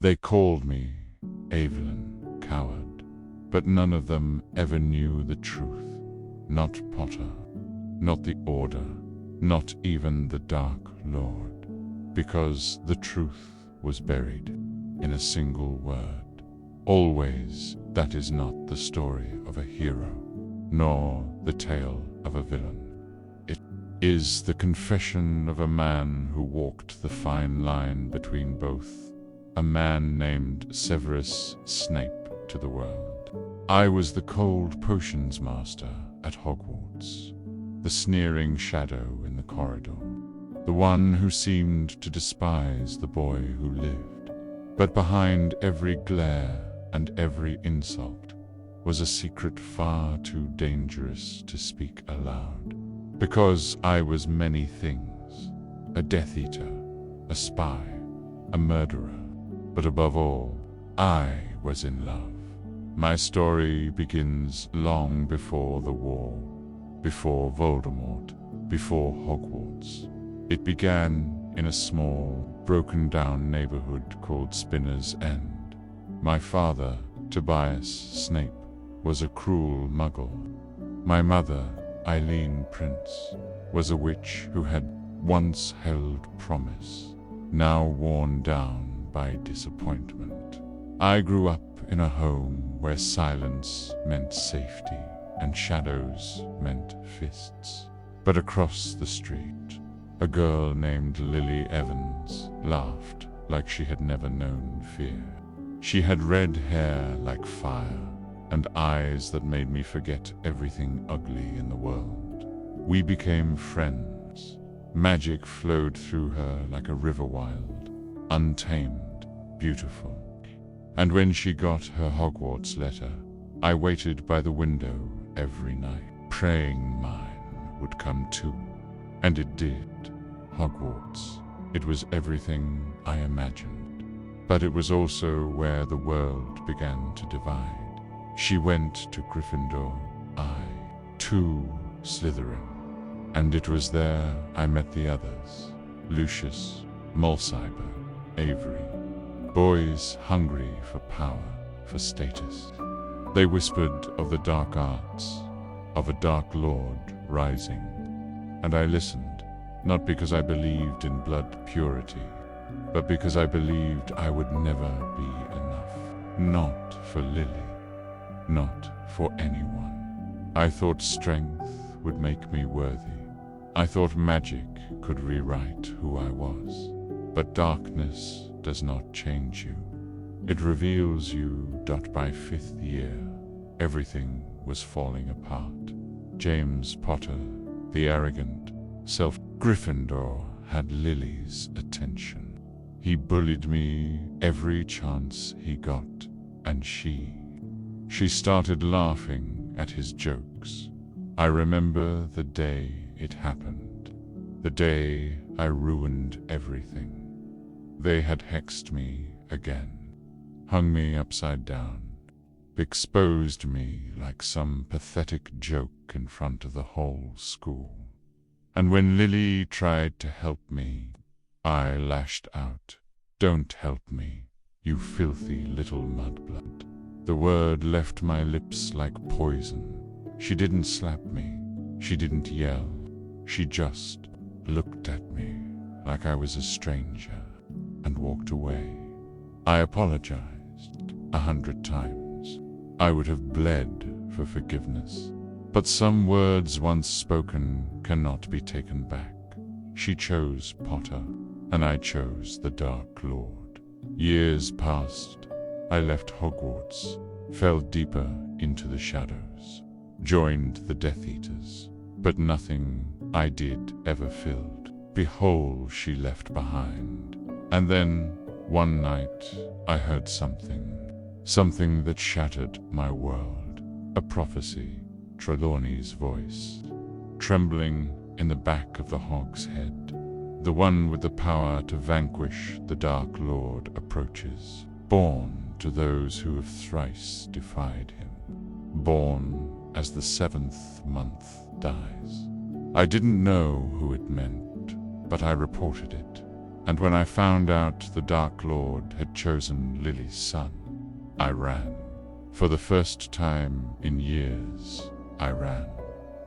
They called me Evelyn, coward, but none of them ever knew the truth. Not Potter, not the Order, not even the Dark Lord, because the truth was buried in a single word. Always, that is not the story of a hero, nor the tale of a villain. It is the confession of a man who walked the fine line between both, a man named Severus Snape to the world. I was the cold potions master at Hogwarts, the sneering shadow in the corridor, the one who seemed to despise the boy who lived. But behind every glare and every insult was a secret far too dangerous to speak aloud. Because I was many things, a Death Eater, a spy, a murderer, but above all, I was in love. My story begins long before the war, before Voldemort, before Hogwarts. It began in a small, broken-down neighborhood called Spinner's End. My father, Tobias Snape, was a cruel muggle. My mother, Eileen Prince, was a witch who had once held promise, now worn down by disappointment. I grew up in a home where silence meant safety and shadows meant fists. But across the street, a girl named Lily Evans laughed like she had never known fear. She had red hair like fire and eyes that made me forget everything ugly in the world. We became friends. Magic flowed through her like a river wild, untamed, beautiful. And when she got her Hogwarts letter, I waited by the window every night, praying mine would come too. And it did. Hogwarts. It was everything I imagined. But it was also where the world began to divide. She went to Gryffindor, I to Slytherin. And it was there I met the others, Lucius, Mulciber, Avery. Boys hungry for power, for status. They whispered of the dark arts, of a dark lord rising. And I listened, not because I believed in blood purity, but because I believed I would never be enough. Not for Lily, not for anyone. I thought strength would make me worthy. I thought magic could rewrite who I was. But darkness does not change you. It reveals you. By 5th year, everything was falling apart. James Potter, the arrogant, Gryffindor, had Lily's attention. He bullied me every chance he got, and she started laughing at his jokes. I remember the day it happened, the day I ruined everything. They had hexed me again, hung me upside down, exposed me like some pathetic joke in front of the whole school. And when Lily tried to help me, I lashed out. Don't help me, you filthy little mudblood. The word left my lips like poison. She didn't slap me, she didn't yell, she just looked at me like I was a stranger and walked away. I apologized 100 times. I would have bled for forgiveness. But some words once spoken cannot be taken back. She chose Potter, and I chose the Dark Lord. Years passed. I left Hogwarts, fell deeper into the shadows, joined the Death Eaters, but nothing I did ever filled. Behold, she left behind. And then, one night, I heard something that shattered my world. A prophecy, Trelawney's voice, trembling in the back of the Hog's Head. The one with the power to vanquish the Dark Lord approaches, born to those who have thrice defied him, born as the 7th month dies. I didn't know who it meant, but I reported it. And when I found out the Dark Lord had chosen Lily's son, I ran. For the first time in years, I ran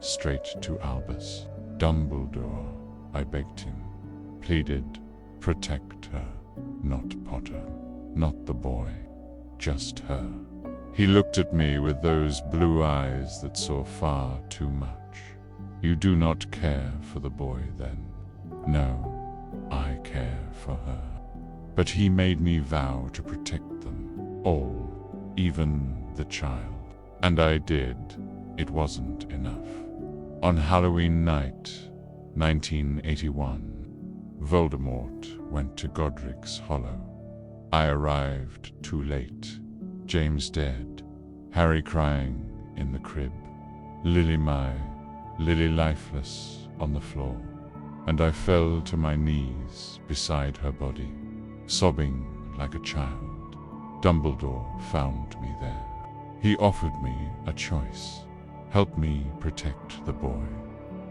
straight to Albus. Dumbledore, I begged him, pleaded, protect her, not Potter, not the boy, just her. He looked at me with those blue eyes that saw far too much. You do not care for the boy then? No, I care for her. But he made me vow to protect them all, even the child. And I did. It wasn't enough. On Halloween night, 1981, Voldemort went to Godric's Hollow. I arrived too late. James dead, Harry crying in the crib, Lily lifeless on the floor, and I fell to my knees beside her body, sobbing like a child. Dumbledore found me there. He offered me a choice. Help me protect the boy,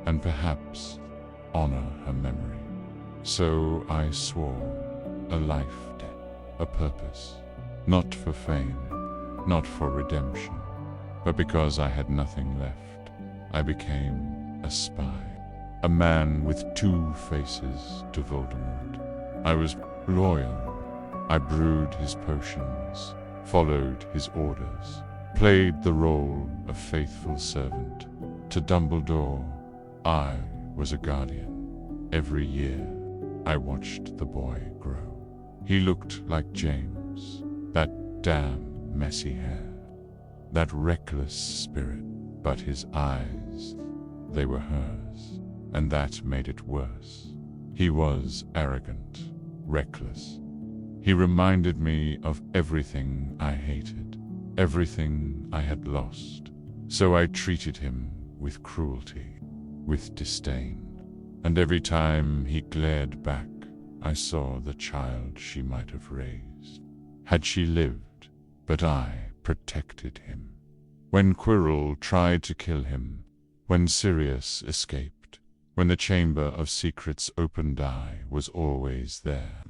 and perhaps honor her memory. So I swore a life debt, a purpose, not for fame, not for redemption, but because I had nothing left. I became a spy, a man with two faces to Voldemort. I was loyal. I brewed his potions, followed his orders, played the role of faithful servant. To Dumbledore, I was a guardian. Every year, I watched the boy grow. He looked like James, that damn messy hair, that reckless spirit, but his eyes, they were hers, and that made it worse. He was arrogant, reckless. He reminded me of everything I hated, everything I had lost. So I treated him with cruelty, with disdain. And every time he glared back, I saw the child she might have raised. Had she lived, but I protected him. When Quirrell tried to kill him, when Sirius escaped, when the Chamber of Secrets opened, I was always there.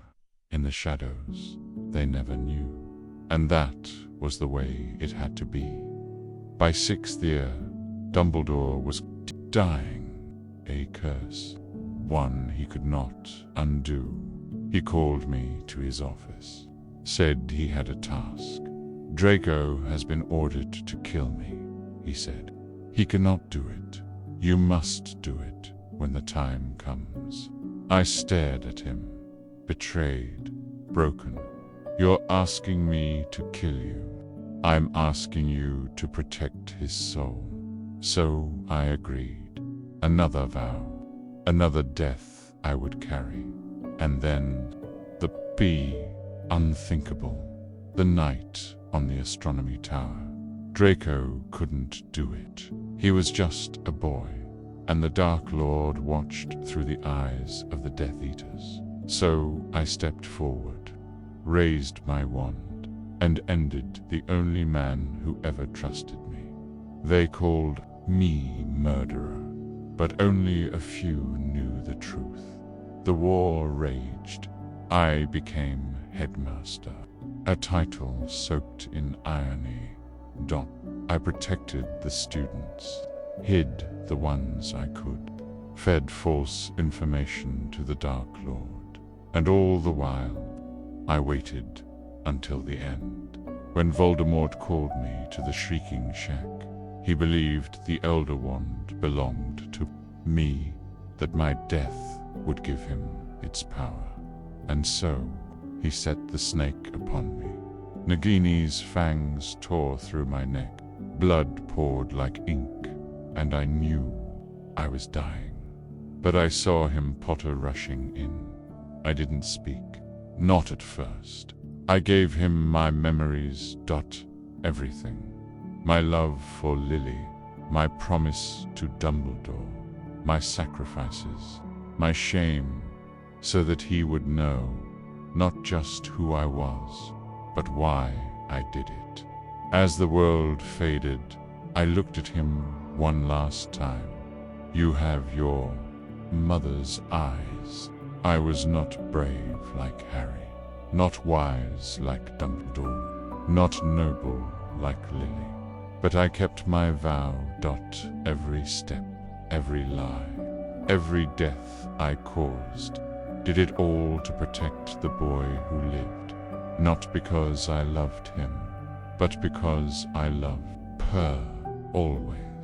In the shadows, they never knew. And that was the way it had to be. By 6th year, Dumbledore was dying, a curse, one he could not undo. He called me to his office, said he had a task. Draco has been ordered to kill me, he said. He cannot do it. You must do it when the time comes. I stared at him, betrayed, broken. You're asking me to kill you. I'm asking you to protect his soul. So I agreed. Another vow, another death I would carry. And then the unthinkable. The night on the astronomy tower. Draco couldn't do it. He was just a boy, and the Dark Lord watched through the eyes of the Death Eaters. So I stepped forward, raised my wand, and ended the only man who ever trusted me. They called me murderer, but only a few knew the truth. The war raged. I became headmaster, a title soaked in irony. I protected the students, hid the ones I could, fed false information to the Dark Lord, and all the while, I waited until the end. When Voldemort called me to the Shrieking Shack, he believed the Elder Wand belonged to me, that my death would give him its power. And so, he set the snake upon me. Nagini's fangs tore through my neck. Blood poured like ink, and I knew I was dying. But I saw him Potter rushing in. I didn't speak, not at first. I gave him my memories, everything. My love for Lily, my promise to Dumbledore, my sacrifices, my shame, so that he would know not just who I was, but why I did it. As the world faded, I looked at him one last time. You have your mother's eyes, I was not brave like Harry, not wise like Dumbledore, not noble like Lily, but I kept my vow. Every step, every lie, every death I caused, did it all to protect the boy who lived, not because I loved him, but because I loved her always.